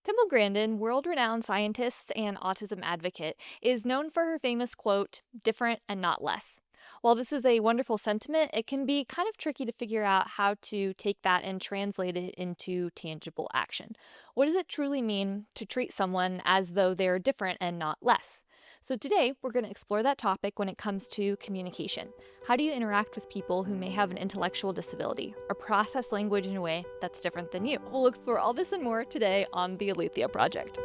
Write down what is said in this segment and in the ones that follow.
Temple Grandin, world-renowned scientist and autism advocate, is known for her famous quote, "different and not less." While this is a wonderful sentiment, it can be kind of tricky to figure out how to take that and translate it into tangible action. What does it truly mean to treat someone as though they're different and not less? So today, we're going to explore that topic when it comes to communication. How do you interact with people who may have an intellectual disability or process language in a way that's different than you? We'll explore all this and more today on the Aletheia Project.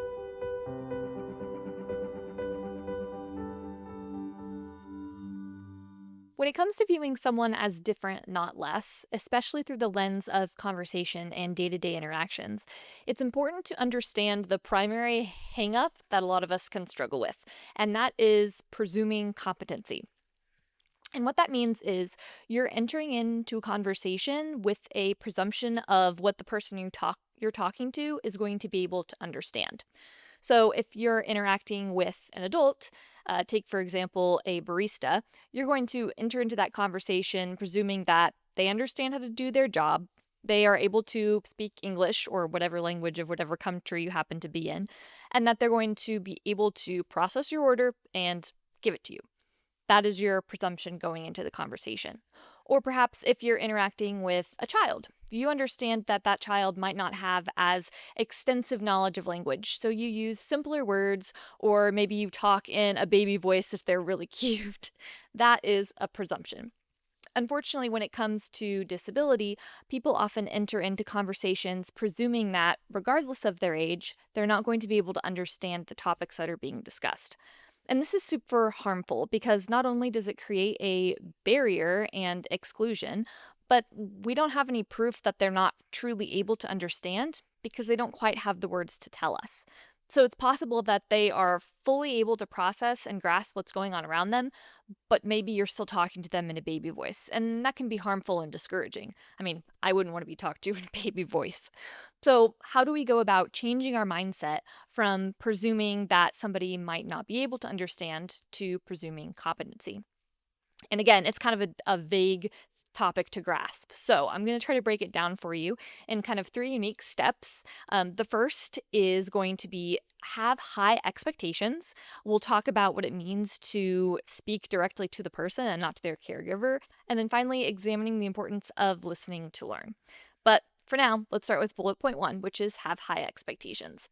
When it comes to viewing someone as different, not less, especially through the lens of conversation and day-to-day interactions, it's important to understand the primary hang-up that a lot of us can struggle with, and that is presuming competency. And what that means is you're entering into a conversation with a presumption of what the person you're talking to is going to be able to understand. So if you're interacting with an adult, take for example a barista, you're going to enter into that conversation presuming that they understand how to do their job, they are able to speak English or whatever language of whatever country you happen to be in, and that they're going to be able to process your order and give it to you. That is your presumption going into the conversation. Or perhaps if you're interacting with a child, you understand that that child might not have as extensive knowledge of language, so you use simpler words, or maybe you talk in a baby voice if they're really cute. That is a presumption. Unfortunately, when it comes to disability, people often enter into conversations presuming that, regardless of their age, they're not going to be able to understand the topics that are being discussed. And this is super harmful because not only does it create a barrier and exclusion, but we don't have any proof that they're not truly able to understand because they don't quite have the words to tell us. So it's possible that they are fully able to process and grasp what's going on around them, but maybe you're still talking to them in a baby voice, and that can be harmful and discouraging. I mean, I wouldn't want to be talked to in a baby voice. So how do we go about changing our mindset from presuming that somebody might not be able to understand to presuming competency? And again, it's kind of a vague topic to grasp. So I'm going to try to break it down for you in kind of three unique steps. The first is going to be have high expectations. We'll talk about what it means to speak directly to the person and not to their caregiver. And then finally, examining the importance of listening to learn. But for now, let's start with bullet point one, which is have high expectations.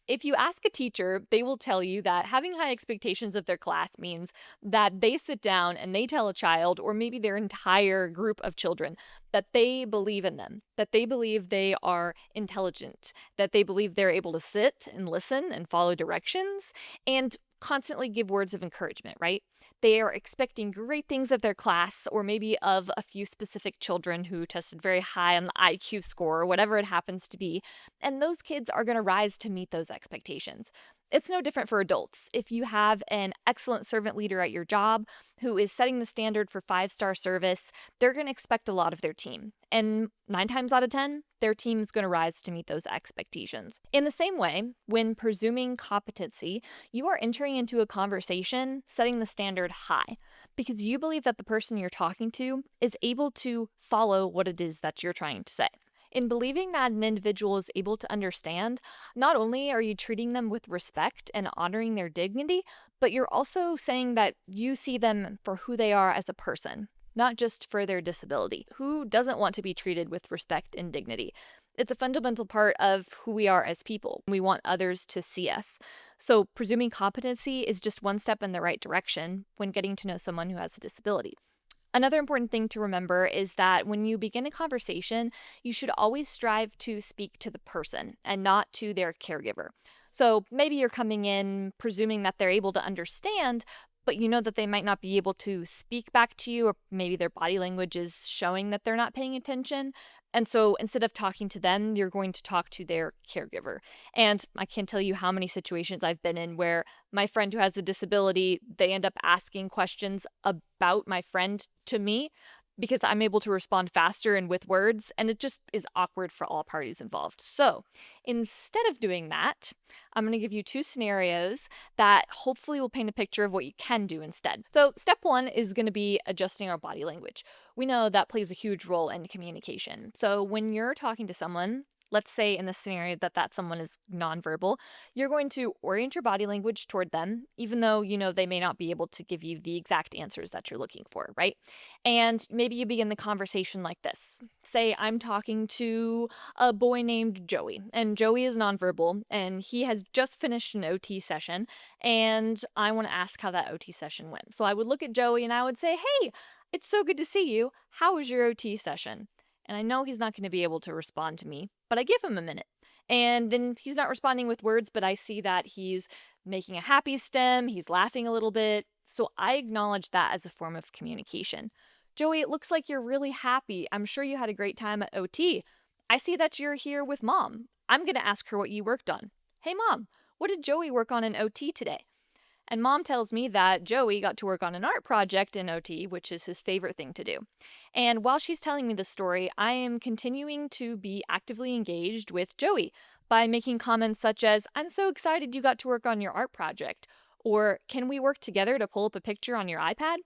If you ask a teacher, they will tell you that having high expectations of their class means that they sit down and they tell a child, or maybe their entire group of children, that they believe in them, that they believe they are intelligent, that they believe they're able to sit and listen and follow directions, and constantly give words of encouragement, right? They are expecting great things of their class, or maybe of a few specific children who tested very high on the IQ score, or whatever it happens to be, and those kids are going to rise to meet those expectations. It's no different for adults. If you have an excellent servant leader at your job who is setting the standard for 5-star service, they're going to expect a lot of their team. And 9 times out of 10, their team is going to rise to meet those expectations. In the same way, when presuming competency, you are entering into a conversation setting the standard high because you believe that the person you're talking to is able to follow what it is that you're trying to say. In believing that an individual is able to understand, not only are you treating them with respect and honoring their dignity, but you're also saying that you see them for who they are as a person, not just for their disability. Who doesn't want to be treated with respect and dignity? It's a fundamental part of who we are as people. We want others to see us. So presuming competency is just one step in the right direction when getting to know someone who has a disability. Another important thing to remember is that when you begin a conversation, you should always strive to speak to the person and not to their caregiver. So maybe you're coming in presuming that they're able to understand, but you know that they might not be able to speak back to you, or maybe their body language is showing that they're not paying attention. And so instead of talking to them, you're going to talk to their caregiver. And I can't tell you how many situations I've been in where my friend who has a disability, they end up asking questions about my friend to me because I'm able to respond faster and with words, and it just is awkward for all parties involved. So instead of doing that, I'm going to give you 2 scenarios that hopefully will paint a picture of what you can do instead. So step 1 is going to be adjusting our body language. We know that plays a huge role in communication. So when you're talking to someone, let's say in the scenario that someone is nonverbal, you're going to orient your body language toward them, even though you know they may not be able to give you the exact answers that you're looking for, right? And maybe you begin the conversation like this. Say I'm talking to a boy named Joey, and Joey is nonverbal, and he has just finished an OT session, and I want to ask how that OT session went. So I would look at Joey and I would say, "Hey, it's so good to see you. How was your OT session?" And I know he's not going to be able to respond to me, but I give him a minute. And then he's not responding with words, but I see that he's making a happy stem, he's laughing a little bit. So I acknowledge that as a form of communication. Joey, it looks like you're really happy. I'm sure you had a great time at OT. I see that you're here with Mom. I'm going to ask her what you worked on. Hey, Mom, what did Joey work on in OT today? And Mom tells me that Joey got to work on an art project in OT, which is his favorite thing to do. And while she's telling me the story, I am continuing to be actively engaged with Joey by making comments such as, "I'm so excited you got to work on your art project," or "Can we work together to pull up a picture on your iPad?"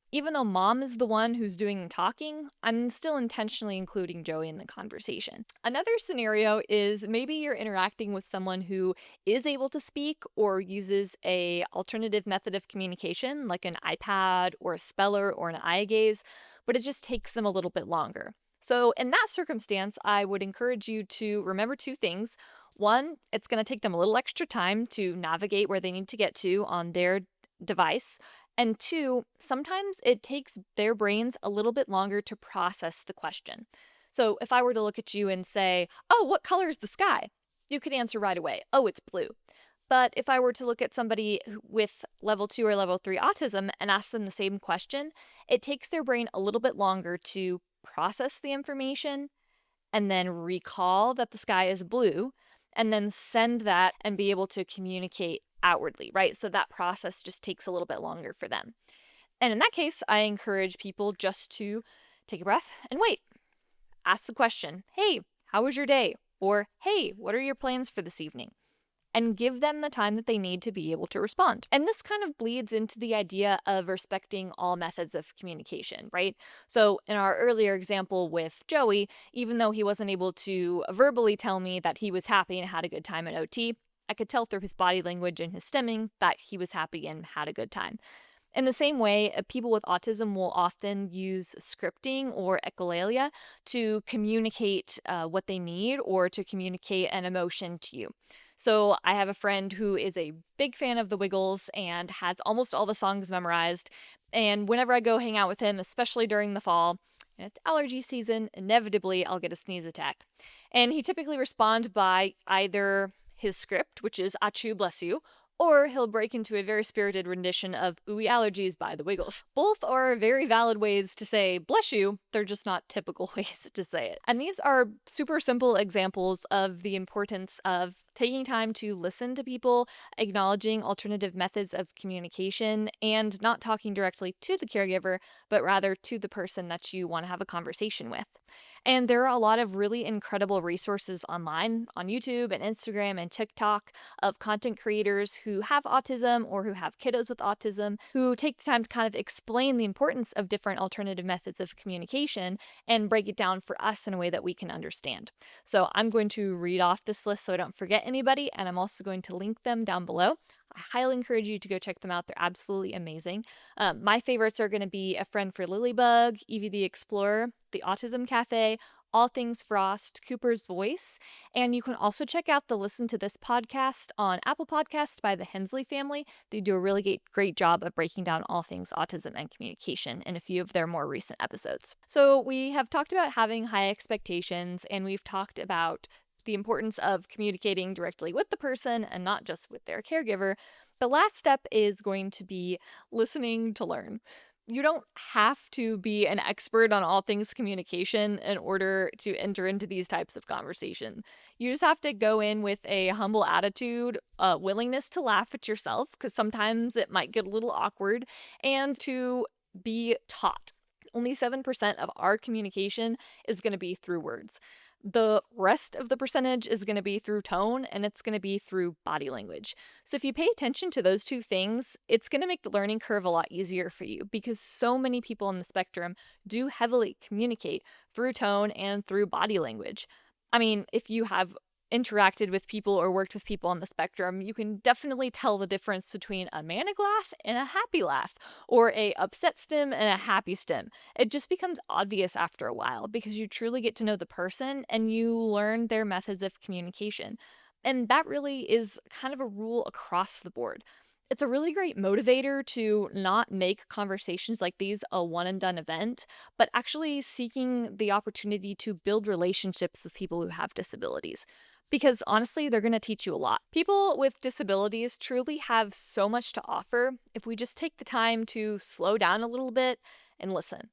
Even though Mom is the one who's doing the talking, I'm still intentionally including Joey in the conversation. Another scenario is maybe you're interacting with someone who is able to speak or uses a alternative method of communication like an iPad or a speller or an eye gaze, but it just takes them a little bit longer. So in that circumstance, I would encourage you to remember two things. One, it's going to take them a little extra time to navigate where they need to get to on their device. And two, sometimes it takes their brains a little bit longer to process the question. So if I were to look at you and say, "Oh, what color is the sky?" you could answer right away, "Oh, it's blue." But if I were to look at somebody with level 2 or level 3 autism and ask them the same question, it takes their brain a little bit longer to process the information and then recall that the sky is blue and then send that and be able to communicate outwardly, right? So that process just takes a little bit longer for them. And in that case, I encourage people just to take a breath and wait. Ask the question, "Hey, how was your day?" Or, "Hey, what are your plans for this evening?" And give them the time that they need to be able to respond. And this kind of bleeds into the idea of respecting all methods of communication, right? So in our earlier example with Joey, even though he wasn't able to verbally tell me that he was happy and had a good time at OT, I could tell through his body language and his stemming that he was happy and had a good time. In the same way, people with autism will often use scripting or echolalia to communicate what they need or to communicate an emotion to you. So I have a friend who is a big fan of the Wiggles and has almost all the songs memorized. And whenever I go hang out with him, especially during the fall, and it's allergy season, inevitably I'll get a sneeze attack. And he typically responds by either his script, which is "Achoo, bless you," or he'll break into a very spirited rendition of "Ooey Allergies" by the Wiggles. Both are very valid ways to say "bless you," they're just not typical ways to say it. And these are super simple examples of the importance of taking time to listen to people, acknowledging alternative methods of communication, and not talking directly to the caregiver, but rather to the person that you want to have a conversation with. And there are a lot of really incredible resources online on YouTube and Instagram and TikTok of content creators who have autism or who have kiddos with autism who take the time to kind of explain the importance of different alternative methods of communication and break it down for us in a way that we can understand. So I'm going to read off this list so I don't forget anybody, and I'm also going to link them down below. I highly encourage you to go check them out. They're absolutely amazing. My favorites are going to be A Friend for Lillybug, Evie the Explorer, the Autism Cafe, All Things Frost, Cooper's Voice, and you can also check out the Listen to This podcast on Apple Podcasts by the Hensley family. They do a really great job of breaking down all things autism and communication in a few of their more recent episodes. So we have talked about having high expectations, and we've talked about the importance of communicating directly with the person and not just with their caregiver. The last step is going to be listening to learn. You don't have to be an expert on all things communication in order to enter into these types of conversation. You just have to go in with a humble attitude, a willingness to laugh at yourself, because sometimes it might get a little awkward, and to be taught. Only 7% of our communication is going to be through words. The rest of the percentage is going to be through tone, and it's going to be through body language. So if you pay attention to those two things, it's going to make the learning curve a lot easier for you, because so many people on the spectrum do heavily communicate through tone and through body language. I mean, if you have interacted with people or worked with people on the spectrum, you can definitely tell the difference between a manic laugh and a happy laugh, or a upset stim and a happy stim. It just becomes obvious after a while because you truly get to know the person and you learn their methods of communication. And that really is kind of a rule across the board. It's a really great motivator to not make conversations like these a one and done event, but actually seeking the opportunity to build relationships with people who have disabilities. Because honestly, they're going to teach you a lot. People with disabilities truly have so much to offer if we just take the time to slow down a little bit and listen.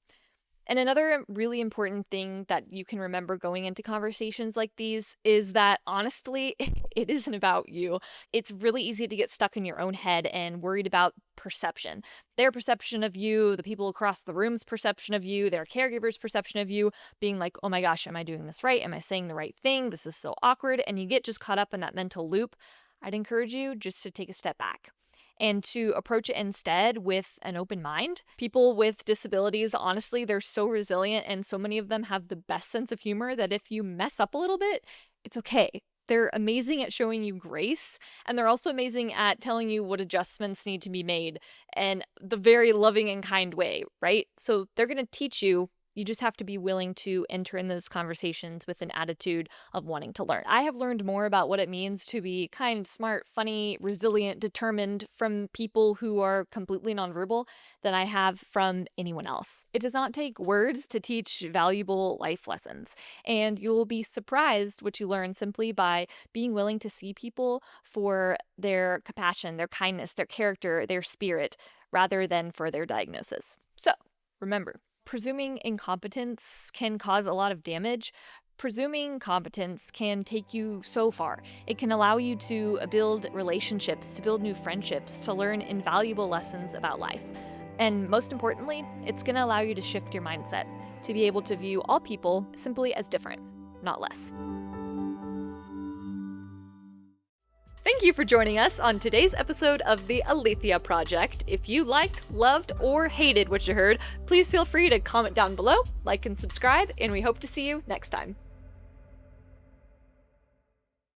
And another really important thing that you can remember going into conversations like these is that honestly, it isn't about you. It's really easy to get stuck in your own head and worried about perception. Their perception of you, the people across the room's perception of you, their caregiver's perception of you, being like, oh my gosh, am I doing this right? Am I saying the right thing? This is so awkward. And you get just caught up in that mental loop. I'd encourage you just to take a step back and to approach it instead with an open mind. People with disabilities, honestly, they're so resilient, and so many of them have the best sense of humor that if you mess up a little bit, it's okay. They're amazing at showing you grace, and they're also amazing at telling you what adjustments need to be made in the very loving and kind way, right? So they're going to teach you. You just have to be willing to enter in those conversations with an attitude of wanting to learn. I have learned more about what it means to be kind, smart, funny, resilient, determined from people who are completely nonverbal than I have from anyone else. It does not take words to teach valuable life lessons, and you'll be surprised what you learn simply by being willing to see people for their compassion, their kindness, their character, their spirit, rather than for their diagnosis. So, remember, presuming incompetence can cause a lot of damage. Presuming competence can take you so far. It can allow you to build relationships, to build new friendships, to learn invaluable lessons about life. And most importantly, it's going to allow you to shift your mindset, to be able to view all people simply as different, not less. Thank you for joining us on today's episode of the Aletheia Project. If you liked, loved, or hated what you heard, please feel free to comment down below, like and subscribe, and we hope to see you next time.